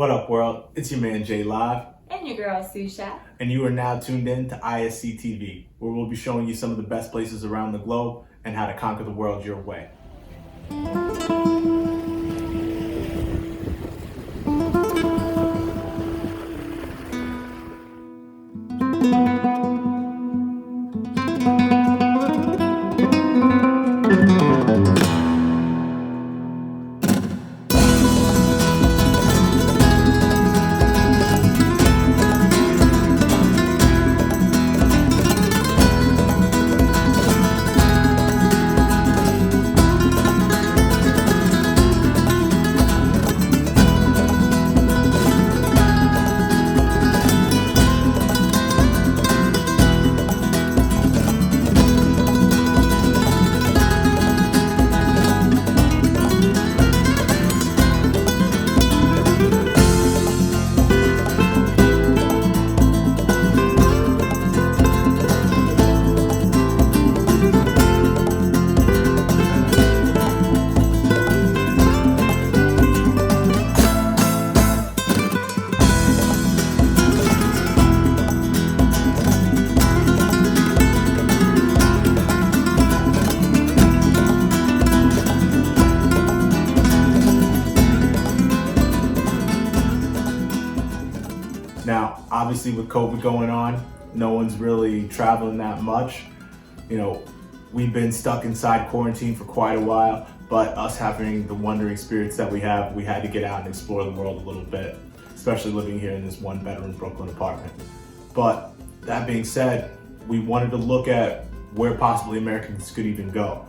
What up, world? It's your man Jay Live. And your girl Susha. And you are now tuned in to I.S.C TV, where we'll be showing you some of the best places around the globe and how to conquer the world your way. Now, obviously with COVID going on, no one's really traveling that much. You know, we've been stuck inside quarantine for quite a while, but us having the wandering spirits that we have, we had to get out and explore the world a little bit, especially living here in this one-bedroom Brooklyn apartment. But that being said, we wanted to look at where possibly Americans could even go.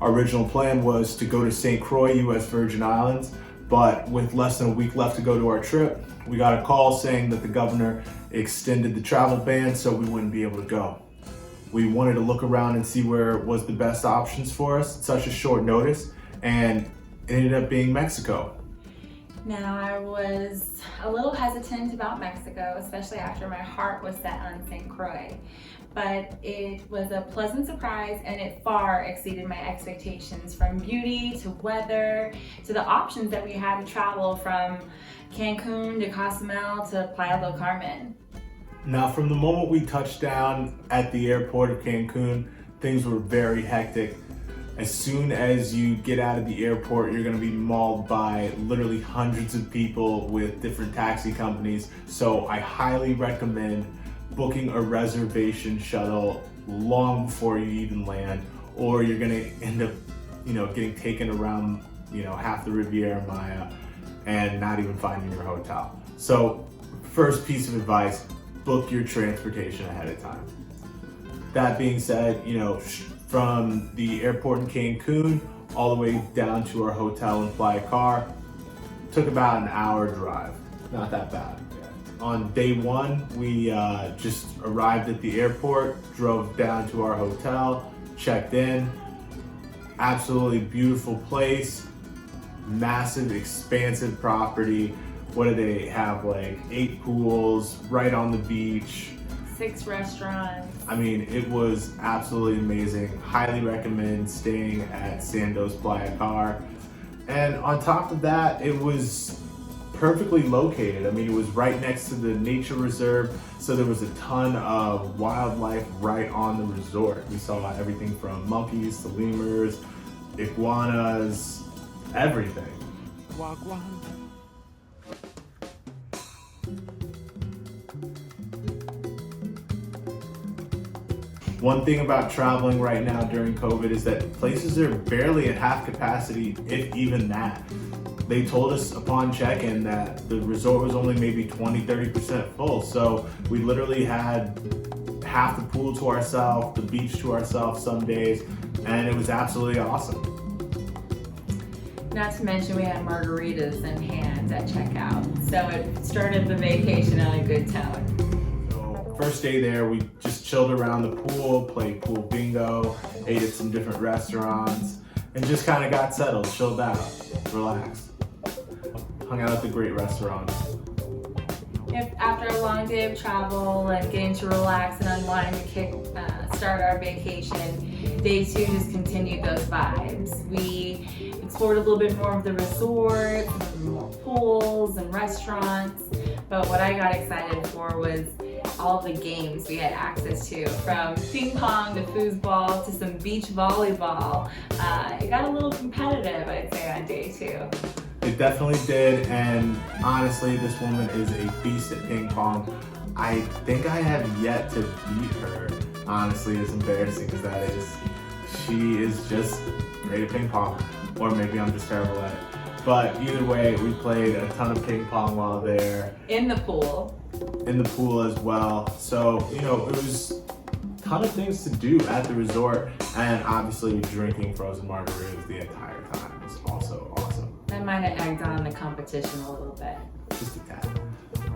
Our original plan was to go to St. Croix, U.S. Virgin Islands, but with less than a week left to go to our trip, we got a call saying that the governor extended the travel ban so we wouldn't be able to go. We wanted to look around and see where was the best options for us at such a short notice, and it ended up being Mexico. Now, I was a little hesitant about Mexico, especially after my heart was set on St. Croix. But it was a pleasant surprise, and it far exceeded my expectations, from beauty to weather to the options that we had to travel from Cancun to Cozumel to Playa del Carmen. Now, from the moment we touched down at the airport of Cancun, things were very hectic. As soon as you get out of the airport, you're going to be mauled by literally hundreds of people with different taxi companies. So I highly recommend booking a reservation shuttle long before you even land, or you're going to end up, getting taken around, half the Riviera Maya and not even finding your hotel. So first piece of advice, book your transportation ahead of time. That being said, from the airport in Cancun all the way down to our hotel in Playa took about an hour drive. Not that bad. On day one, we just arrived at the airport, drove down to our hotel, checked in. Absolutely beautiful place, massive, expansive property. What do they have, like 8 pools right on the beach? 6 restaurants. I mean, it was absolutely amazing. Highly recommend staying at Sandoz Playa. And on top of that, it was perfectly located. I mean, it was right next to the nature reserve, so there was a ton of wildlife right on the resort. We saw everything from monkeys to lemurs, iguanas, everything. Wagwan. One thing about traveling right now during COVID is that places are barely at half capacity, if even that. They told us upon check-in that the resort was only maybe 20-30% full. So we literally had half the pool to ourselves, the beach to ourselves some days, and it was absolutely awesome. Not to mention we had margaritas in hand at checkout. So it started the vacation on a good tone. First day there, we just chilled around the pool, played pool bingo, ate at some different restaurants, and just kind of got settled, chilled out, relaxed. Hung out at the great restaurants. If after a long day of travel and getting to relax and unwind to start our vacation, day 2 just continued those vibes. We explored a little bit more of the resort, more pool, meals and restaurants. But what I got excited for was all the games we had access to, from ping pong to foosball to some beach volleyball. It got a little competitive, I'd say, on day 2. It definitely did, and honestly, this woman is a beast at ping pong. I think I have yet to beat her. Honestly, as embarrassing as that is, she is just great at ping pong, or maybe I'm just terrible at it. But either way, we played a ton of ping pong while there. In the pool As well. So, it was a ton of things to do at the resort, and obviously drinking frozen margaritas the entire time was also awesome. That might have egged on the competition a little bit. Just a tad.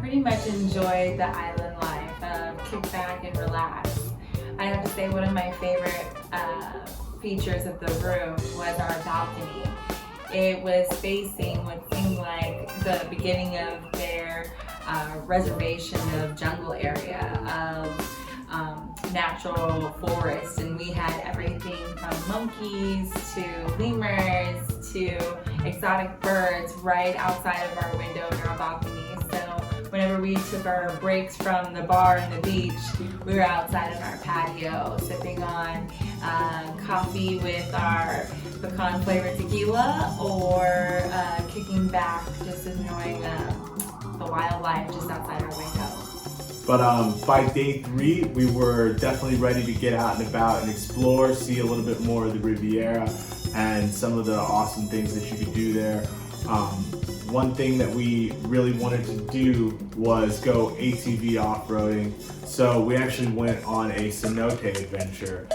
Pretty much enjoyed the island life of kick back and relax. I have to say one of my favorite features of the room was our balcony. It was facing what seemed like the beginning of their reservation of jungle area of natural forest, and we had everything from monkeys to lemurs to exotic birds right outside of our window in our balcony. So whenever we took our breaks from the bar and the beach, we were outside on our patio sipping on coffee with our pecan flavored tequila, or kicking back, just enjoying the wildlife just outside our window. But by day 3, we were definitely ready to get out and about and explore, see a little bit more of the Riviera and some of the awesome things that you could do there. One thing that we really wanted to do was go ATV off-roading. So we actually went on a cenote adventure.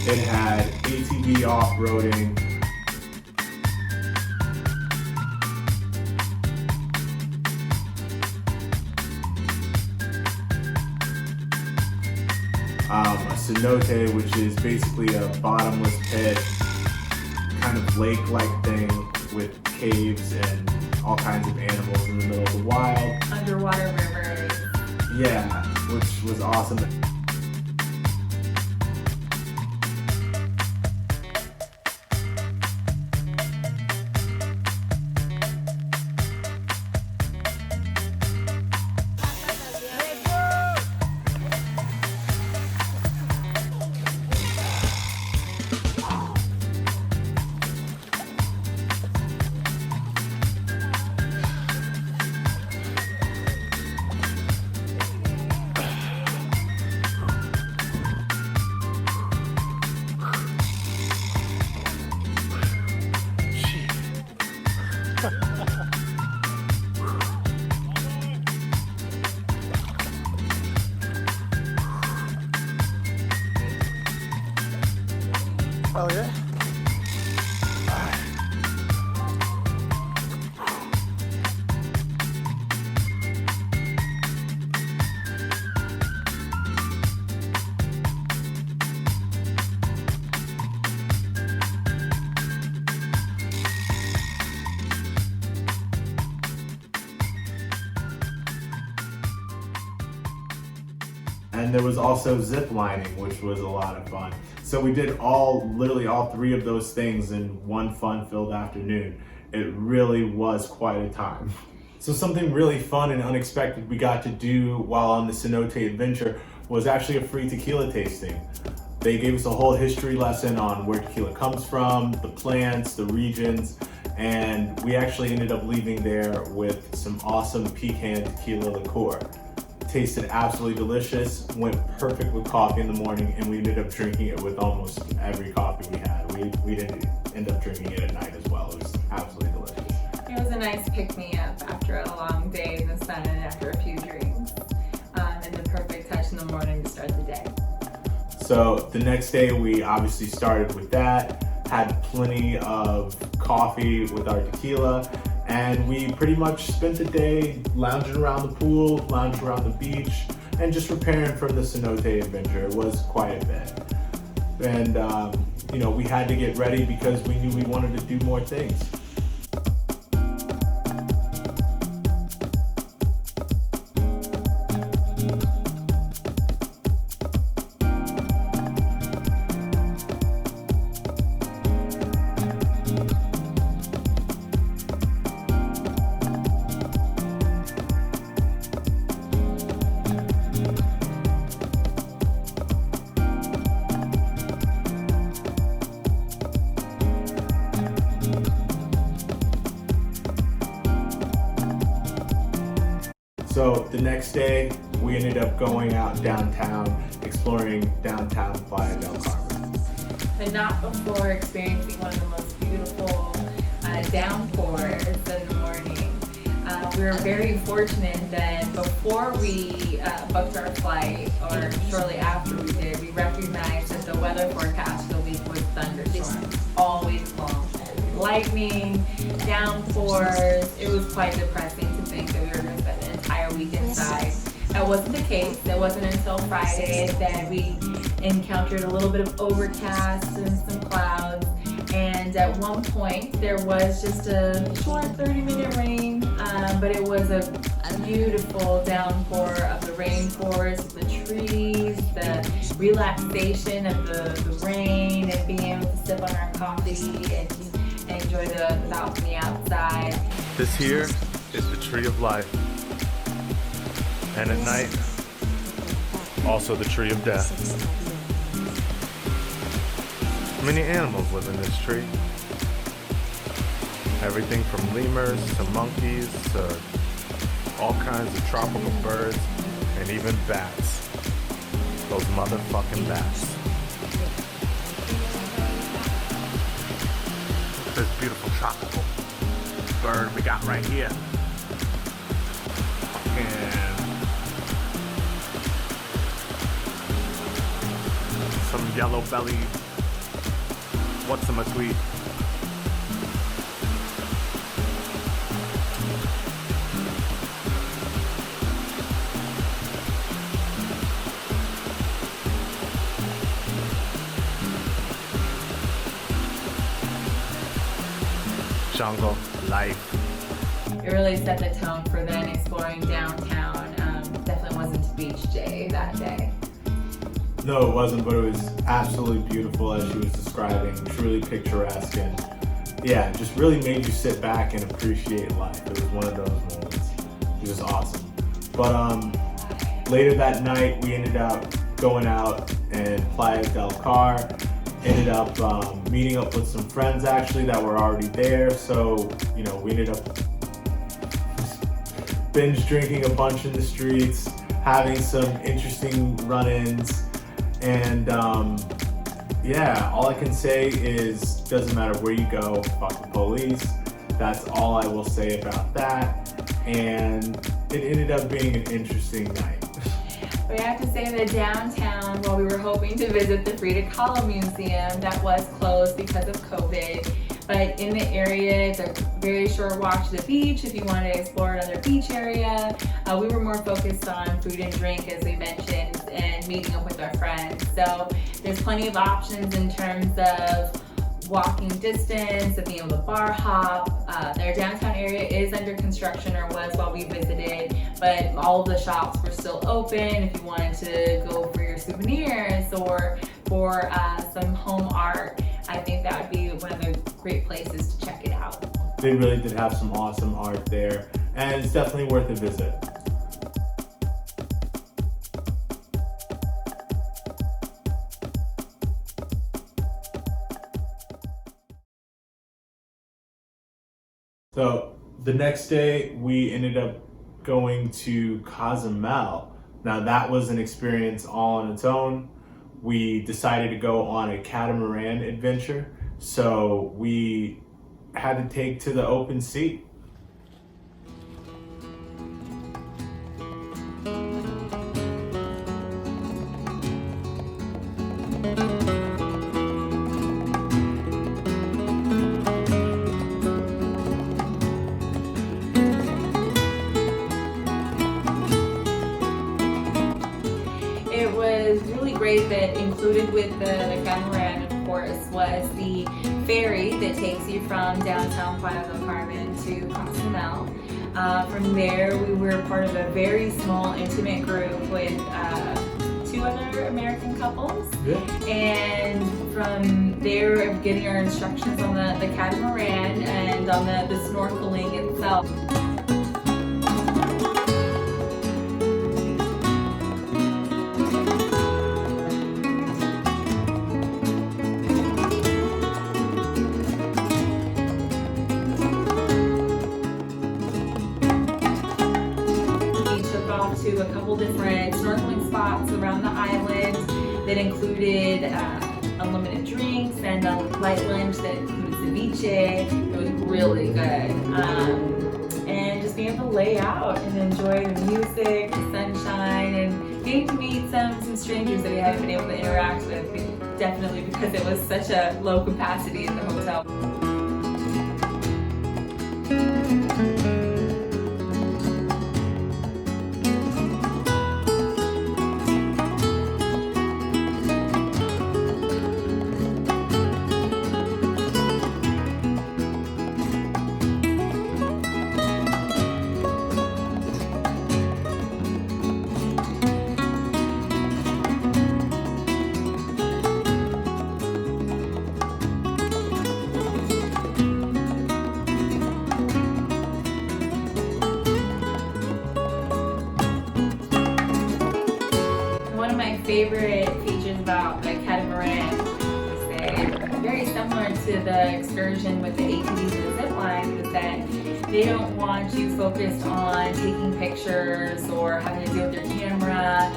It had ATV off-roading, a cenote, which is basically a bottomless pit, kind of lake-like thing with caves and all kinds of animals in the middle of the wild. Underwater rivers. Yeah, which was awesome. Oh yeah? And there was also zip lining, which was a lot of fun. So we did literally all 3 of those things in one fun-filled afternoon. It really was quite a time. So something really fun and unexpected we got to do while on the cenote adventure was actually a free tequila tasting. They gave us a whole history lesson on where tequila comes from, the plants, the regions, and we actually ended up leaving there with some awesome pecan tequila liqueur. Tasted absolutely delicious, went perfect with coffee in the morning, and we ended up drinking it with almost every coffee we had. We didn't end up drinking it at night as well. It was absolutely delicious. It was a nice pick-me-up after a long day in the sun and after a few drinks. And the perfect touch in the morning to start the day. So the next day we obviously started with that, had plenty of coffee with our tequila, And we pretty much spent the day lounging around the pool, lounging around the beach, and just preparing for the cenote adventure. It was quite a bit. And, we had to get ready because we knew we wanted to do more things. So the next day, we ended up going out downtown, exploring downtown Playa del Carmen. But not before experiencing one of the most beautiful downpours in the morning. We were very fortunate that before we booked our flight, or shortly after we did, we recognized that the weather forecast for the week was thunderstorms all week long. Lightning, downpours. It was quite depressing to think that we were going to spend an entire week inside. That wasn't the case. It wasn't until Friday that we encountered a little bit of overcast and some clouds. And at one point, there was just a short 30-minute rain, but it was a beautiful downpour of the rainforest, the trees, the relaxation of the rain, and being able to sip on our coffee and enjoy the balcony outside. This here is the tree of life. And at night, also the tree of death. Many animals live in this tree. Everything from lemurs to monkeys to all kinds of tropical birds and even bats. Those motherfucking bats. This beautiful tropical bird we got right here. And some yellow belly, what's in a tweet? Jungle life. It really set the tone for then exploring downtown. Definitely wasn't beach day that day. No, it wasn't, but it was absolutely beautiful as she was describing, truly picturesque, and yeah, just really made you sit back and appreciate life. It was one of those moments. It was awesome. But later that night, we ended up going out in Playa del Car, ended up meeting up with some friends actually that were already there, so we ended up binge drinking a bunch in the streets, having some interesting run-ins. And all I can say is, doesn't matter where you go, fuck the police. That's all I will say about that. And it ended up being an interesting night. We have to say that downtown, while we were hoping to visit the Frida Kahlo Museum, that was closed because of COVID. But in the area, it's a very short walk to the beach if you want to explore another beach area. We were more focused on food and drink, as we mentioned, and meeting up with our friends. So there's plenty of options in terms of walking distance, of being able to bar hop. Their downtown area is under construction, or was while we visited, but all of the shops were still open if you wanted to go for your souvenirs or for some home art. I think that would be one of the great places to check it out. They really did have some awesome art there, and it's definitely worth a visit. So the next day, we ended up going to Cozumel. Now that was an experience all on its own. We decided to go on a catamaran adventure, so we had to take to the open sea. great that included with the catamaran, of course, was the ferry that takes you from downtown Playa del Carmen to Cozumel. From there, we were part of a very small, intimate group with 2 other American couples. Yeah. And from there, getting our instructions on the catamaran and on the snorkeling itself. To a couple different snorkeling spots around the island that included unlimited drinks and a light lunch that included ceviche. It was really good. And just being able to lay out and enjoy the music, the sunshine, and getting to meet some strangers that we haven't been able to interact with, definitely because it was such a low capacity at the hotel. Favorite features about the catamaran, very similar to the excursion with the ATVs and the zip line, is that they don't want you focused on taking pictures or having to deal with your camera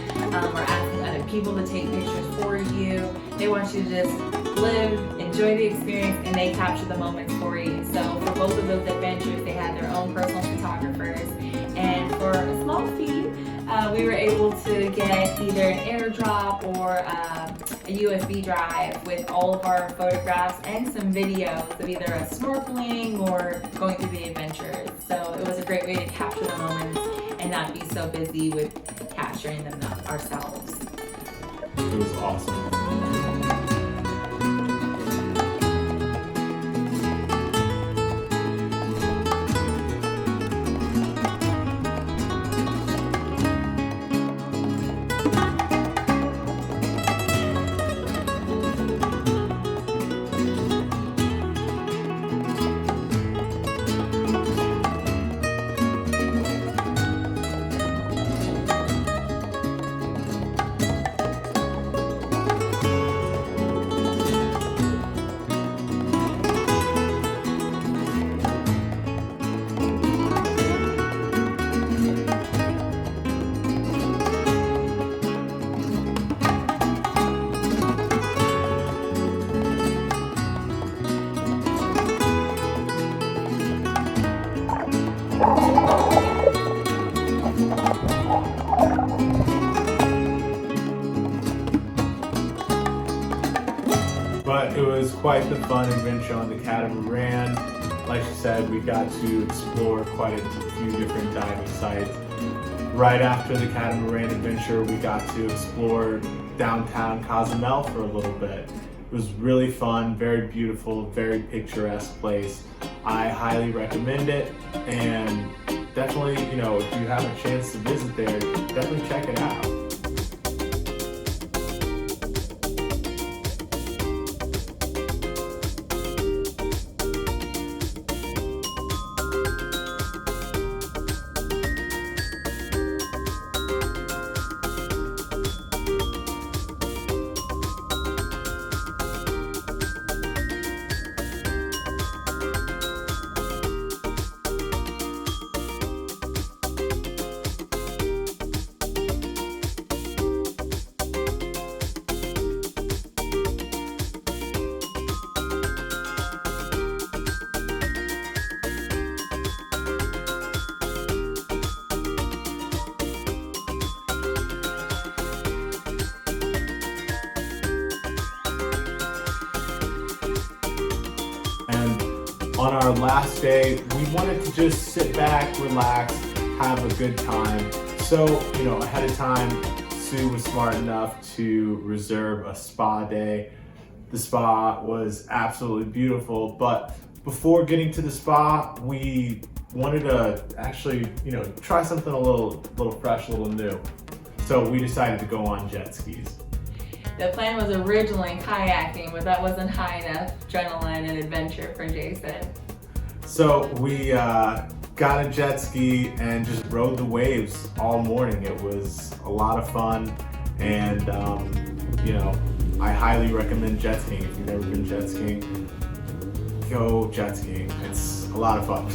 or asking other people to take pictures for you. They want you to just live, enjoy the experience, and they capture the moments for you. So for both of those adventures, they had their own personal photographers, and for a small fee, we were able to get either an airdrop or a USB drive with all of our photographs and some videos of either us snorkeling or going through the adventures. So it was a great way to capture the moments and not be so busy with capturing them ourselves. It was awesome. But it was quite the fun adventure on the catamaran. Like she said, we got to explore quite a few different diving sites. Right after the catamaran adventure, we got to explore downtown Cozumel for a little bit. It was really fun, very beautiful, very picturesque place. I highly recommend it, and definitely, if you have a chance to visit there, definitely check it out. On our last day, we wanted to just sit back, relax, have a good time. So, ahead of time, Sue was smart enough to reserve a spa day. The spa was absolutely beautiful, but before getting to the spa, we wanted to actually, try something a little fresh, a little new. So we decided to go on jet skis. The plan was originally kayaking, but that wasn't high enough adrenaline and adventure for Jason. So we got a jet ski and just rode the waves all morning. It was a lot of fun, and I highly recommend jet skiing. If you've never been jet skiing, go jet skiing. It's a lot of fun.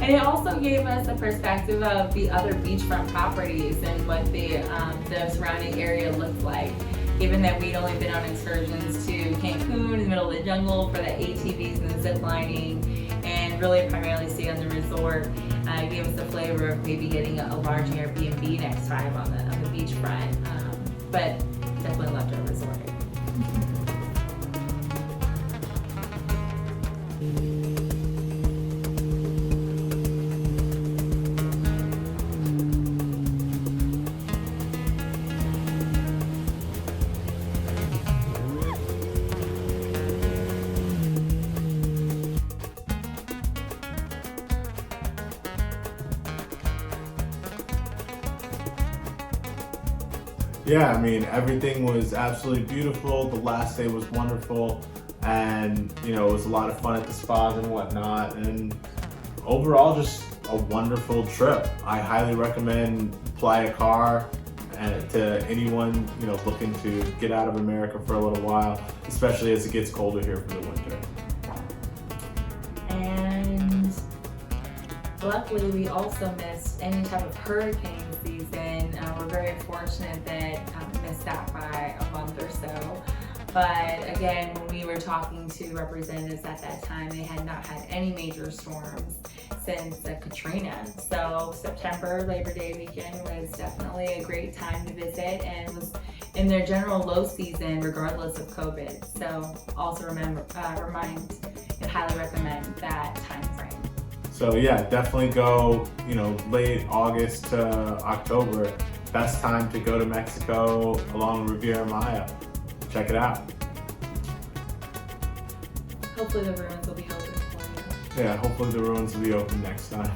And it also gave us a perspective of the other beachfront properties and what the surrounding area looked like. Given that we'd only been on excursions to Cancun in the middle of the jungle for the ATVs and the zip lining, and really primarily stay on the resort, it gave us a flavor of maybe getting a large Airbnb next time on the beachfront. But definitely loved our resort. Yeah, I mean, everything was absolutely beautiful. The last day was wonderful, and it was a lot of fun at the spas and whatnot, and overall just a wonderful trip. I highly recommend Playa to anyone looking to get out of America for a little while, especially as it gets colder here for the winter. And luckily we also missed any type of hurricane season. We're very fortunate that we missed that by a month or so. But again, when we were talking to representatives at that time, they had not had any major storms since Katrina. So September, Labor Day weekend was definitely a great time to visit, and was in their general low season regardless of COVID. So also remind and highly recommend that time frame. So yeah, definitely go, late August to October. Best time to go to Mexico along Riviera Maya. Check it out. Hopefully the ruins will be open for you. Yeah, hopefully the ruins will be open next time.